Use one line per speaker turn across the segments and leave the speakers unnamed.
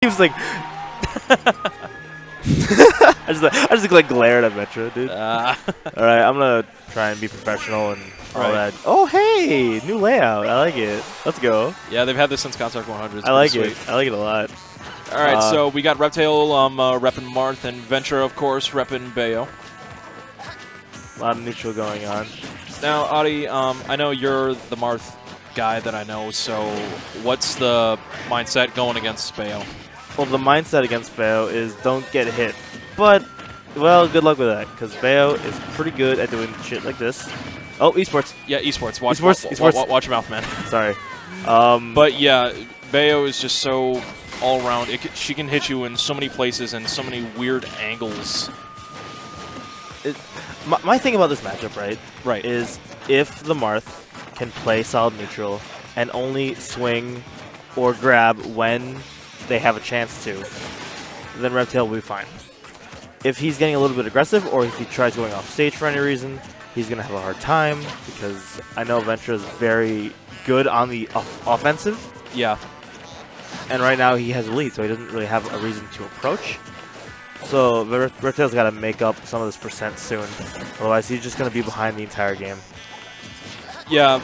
keeps like. I just like glared at Ventra, dude. All right, I'm gonna try and be professional and all that. Oh, hey, new layout. I like it. Let's go.
Yeah, they've had this since Construct 100.
I like it. I like it a lot.
All right, so we got Reptale repping Marth and Ventra, of course, repping Bayo.
A lot of neutral going on.
Now, Adi, I know you're the Marth guy that I know, so what's the mindset going against Bayo?
Well, the mindset against Bayo is don't get hit. But, well, good luck with that, because Bayo is pretty good at doing shit like this. Oh, esports.
Yeah, esports. Watch your mouth, man.
Sorry.
But yeah, Bayo is just so all around. She can hit you in so many places and so many weird angles.
My thing about this matchup,
right,
is if the Marth can play solid neutral and only swing or grab when they have a chance to, then Reptale will be fine. If he's getting a little bit aggressive or if he tries going off stage for any reason, he's going to have a hard time because I know Ventra is very good on the offensive.
Yeah.
And right now he has a lead, so he doesn't really have a reason to approach. So Reptale's got to make up some of this percent soon. Otherwise, he's just going to be behind the entire game.
Yeah,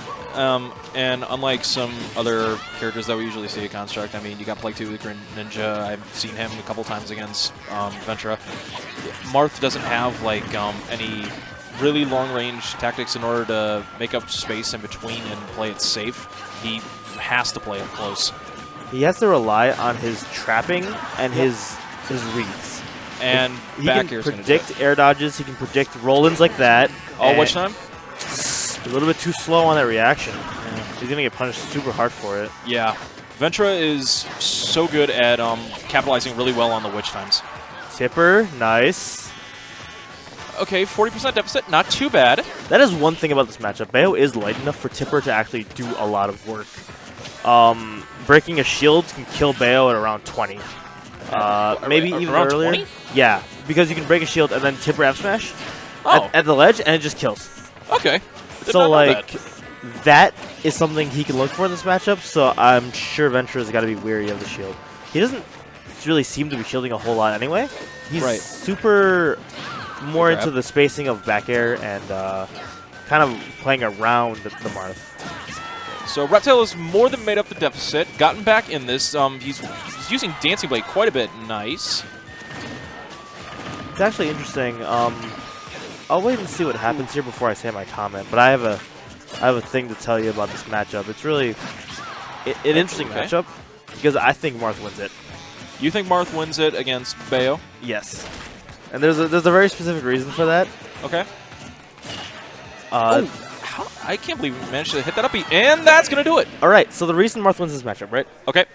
and unlike some other characters that we usually see at Construct, I mean, you got Plague 2 with Grin Ninja. I've seen him a couple times against Ventra. Marth doesn't have, like, any really long-range tactics in order to make up space in between and play it safe. He has to play it close.
He has to rely on his trapping and his reads.
And
he can predict air dodges. He can predict roll-ins like that.
Oh, which time?
A little bit too slow on that reaction. Yeah. He's going to get punished super hard for it.
Yeah. Ventra is so good at capitalizing really well on the witch times.
Tipper, nice.
Okay, 40% deficit, not too bad.
That is one thing about this matchup. Bayo is light enough for Tipper to actually do a lot of work. Breaking a shield can kill Bayo at around 20. Maybe even earlier. 20? Yeah, because you can break a shield and then Tipper F smash at the ledge and it just kills.
Okay.
So like that is something he can look for in this matchup. So I'm sure Ventra's got to be wary of the shield. He doesn't really seem to be shielding a whole lot anyway. He's super more into the spacing of back air and kind of playing around the Marth.
So Reptale has more than made up the deficit, gotten back in this. He's using Dancing Blade quite a bit. Nice.
It's actually interesting. I'll wait and see what happens here before I say my comment. But I have a thing to tell you about this matchup. It's really an interesting matchup because I think Marth wins it.
You think Marth wins it against Bayo?
Yes. And there's a very specific reason for that.
Okay. I can't believe we managed to hit that up, and that's going to do it.
All right, so the reason Marth wins this matchup, right?
Okay.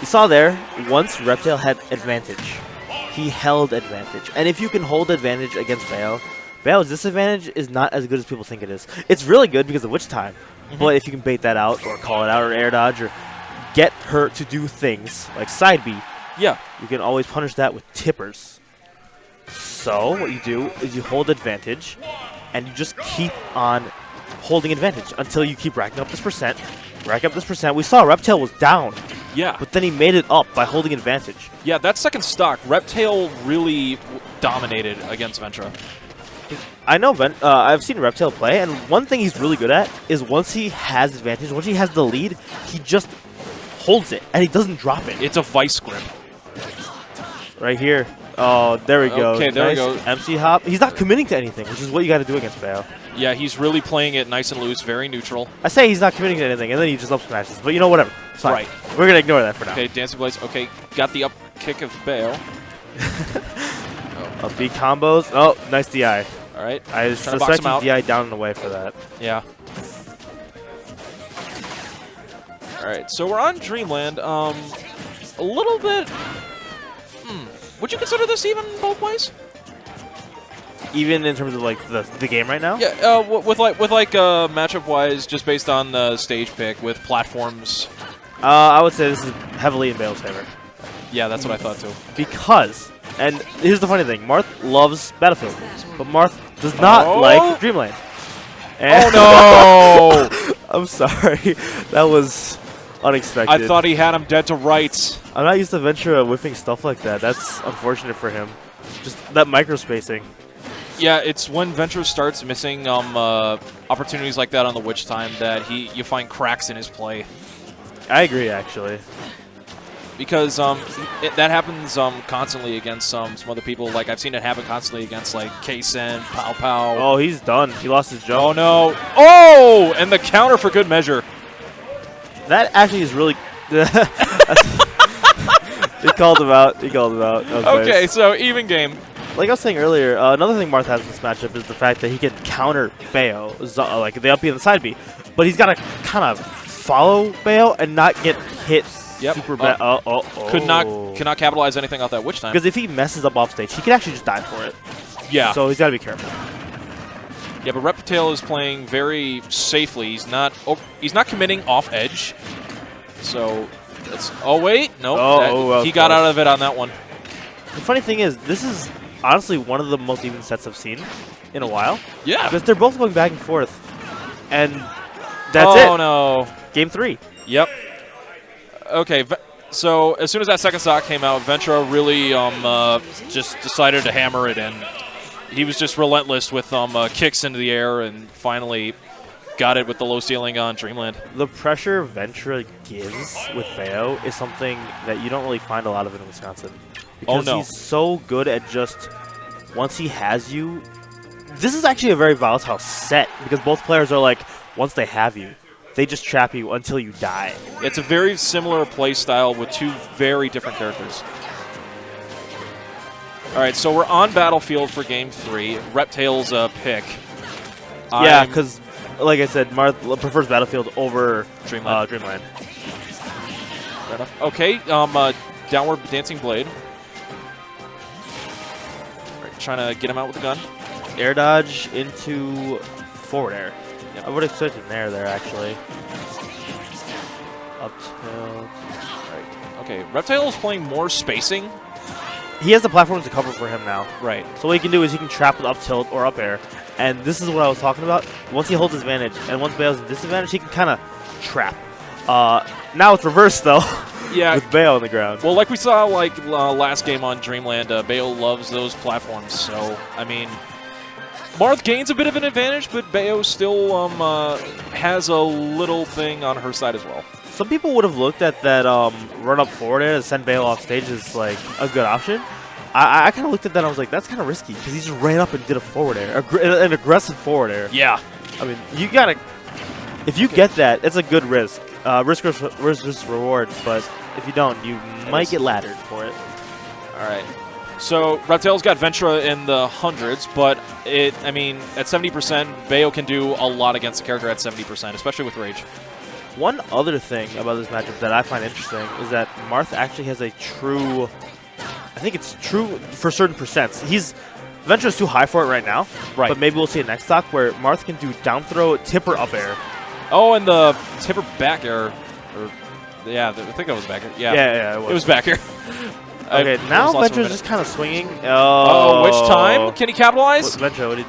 You saw there, once Reptale had advantage, he held advantage. And if you can hold advantage against Bayo, Bayo's disadvantage is not as good as people think it is. It's really good because of witch time, but if you can bait that out or call it out or air dodge or get her to do things like side B, you can always punish that with tippers. So what you do is you hold advantage, and you just keep on holding advantage until you keep racking up this percent. Rack up this percent. We saw Reptale was down.
Yeah.
But then he made it up by holding advantage.
Yeah, that second stock, Reptale really dominated against Ventra.
I know I've seen Reptale play, and one thing he's really good at is once he has advantage, once he has the lead, he just holds it, and he doesn't drop it.
It's a vice grip.
Right here. Oh, there we go.
Okay, there we go.
MC hop. He's not committing to anything, which is what you got to do against Bayo.
Yeah, he's really playing it nice and loose, very neutral.
I say he's not committing to anything, and then he just up smashes. But you know, whatever. It's fine.
Right.
We're going to ignore that for now.
Okay, Dancing Blades. Okay, got the up kick of Bayo.
Up B combos. Oh, nice DI.
All right.
I suspect he's DI down and away for that.
Yeah. All right, so we're on Dreamland. A little bit... Would you consider this even both ways?
Even in terms of like the game right now?
Yeah, with matchup wise, just based on the stage pick with platforms.
I would say this is heavily in Bayo's favor.
Yeah, that's what I thought too.
Because, and here's the funny thing, Marth loves Battlefield, but Marth does not like Dreamland. And
oh no!
I'm sorry, that was unexpected.
I thought he had him dead to rights.
I'm not used to Ventra whiffing stuff like that. That's unfortunate for him. Just that microspacing.
Yeah, it's when Ventra starts missing opportunities like that on the Witch Time that you find cracks in his play.
I agree, actually.
Because that happens constantly against some other people. Like, I've seen it happen constantly against, like, K-Sen, Pow Pow.
Oh, he's done. He lost his jump.
Oh, no. Oh! And the counter for good measure.
That actually is really... He called him out. He called him out.
Okay,
nice.
so even game.
Like I was saying earlier, another thing Marth has in this matchup is the fact that he can counter Bayo, like the up B and the side B. But he's got to kind of follow Bayo and not get hit super bad.
Cannot capitalize anything off that Witch Time.
Because if he messes up off stage, he can actually just die for it.
Yeah.
So he's got to be careful.
Yeah, but Reptale is playing very safely. He's not committing off edge. So that's wait, no. He got out of it on that one.
The funny thing is, this is honestly one of the most even sets I've seen in a while.
Yeah.
Because they're both going back and forth. And that's it.
Oh, no.
Game 3.
Yep. Okay, so as soon as that second stock came out, Ventra really just decided to hammer it in. He was just relentless with kicks into the air and finally got it with the low ceiling on Dreamland.
The pressure Ventra gives with Bayo is something that you don't really find a lot of in Wisconsin. Because he's so good at just, once he has you, this is actually a very volatile set because both players are like, once they have you, they just trap you until you die.
It's a very similar play style with two very different characters. All right, so we're on Battlefield for Game 3. Reptale's pick.
Yeah, because, like I said, Marth prefers Battlefield over
Dreamland. Fair enough. Okay, downward dancing blade. Right, trying to get him out with the gun.
Air dodge into forward air.
Yep.
I would expect an air there, actually. Up tilt. Right.
Okay, Reptale is playing more spacing.
He has the platforms to cover for him now.
Right.
So what he can do is he can trap with up tilt or up air. And this is what I was talking about. Once he holds his advantage and once Bayo's at disadvantage, he can kind of trap. Now it's reversed, though.
Yeah.
With Bayo on the ground.
Well, like we saw last game on Dreamland, Bayo loves those platforms. So, I mean, Marth gains a bit of an advantage, but Bayo still has a little thing on her side as well.
Some people would have looked at that run-up forward air to send Bayo off stage as like a good option. I kind of looked at that and I was like, that's kind of risky because he just ran up and did a forward air, an aggressive forward air.
Yeah.
I mean, you got to, if you get that, it's a good risk. Risk reward, but if you don't, you might get laddered for it.
All right. So Reptale's got Ventra in the hundreds, but I mean, at 70%, Bayo can do a lot against the character at 70%, especially with Rage.
One other thing about this matchup that I find interesting is that Marth actually has a true, I think it's true for certain percents. Ventra's too high for it right now,
right?
But maybe we'll see a next stock where Marth can do down throw, tipper, up air.
Oh, and the tipper back air, yeah, I think that was back air. Yeah, it was back air.
Okay, now Ventra's just kind of swinging.
Oh, which time? Can he capitalize?
Ventra, what did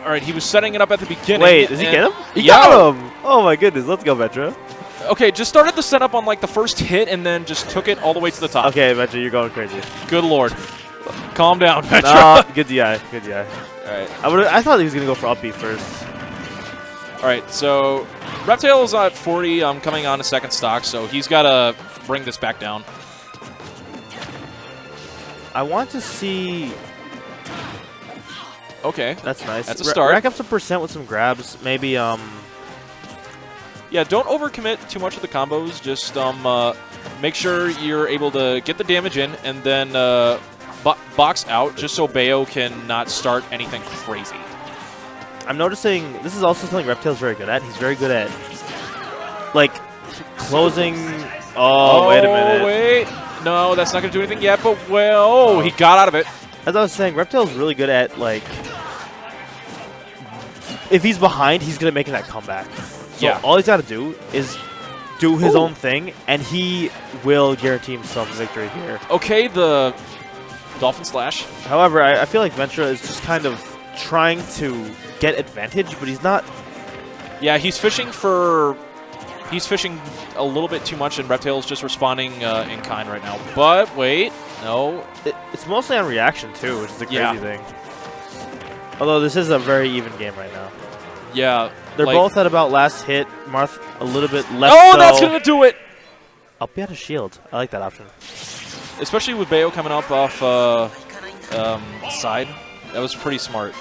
all right, he was setting it up at the beginning.
Wait, does he get him? He got him! Oh my goodness, let's go, Ventra.
Okay, just started the setup on like the first hit and then just took it all the way to the top.
Okay, Ventra, you're going crazy.
Good lord. Calm down, Ventra.
Nah, good DI, good DI.
All right.
I thought he was going to go for up B first.
All right, so Reptale is at 40, coming on a second stock, so he's got to bring this back down.
I want to see...
Okay.
That's nice.
That's a start.
Rack up some percent with some grabs. Maybe,
Yeah, don't overcommit too much of the combos. Just make sure you're able to get the damage in and then box out just so Bayo can not start anything crazy.
I'm noticing this is also something Reptale's very good at. He's very good at, like, closing... Oh, wait a minute.
Wait. No, that's not going to do anything yet, but, well, he got out of it.
As I was saying, Reptale's really good at, like, if he's behind, he's good at making that comeback. So
yeah.
All he's got to do is do his own thing, and he will guarantee himself victory here.
Okay, the Dolphin Slash.
However, I feel like Ventra is just kind of trying to get advantage, but he's not.
Yeah, he's fishing for He's fishing a little bit too much, and Reptale's just responding in kind right now. But wait, no.
It's mostly on reaction, too, which is the crazy
Yeah.
thing. Although this is a very even game right now.
Yeah.
They're
like,
both at about last hit. Marth a little bit less.
Oh,
so.
that's going to do it!
Up be out of shield. I like that option.
Especially with Bayo coming up off side. That was pretty smart.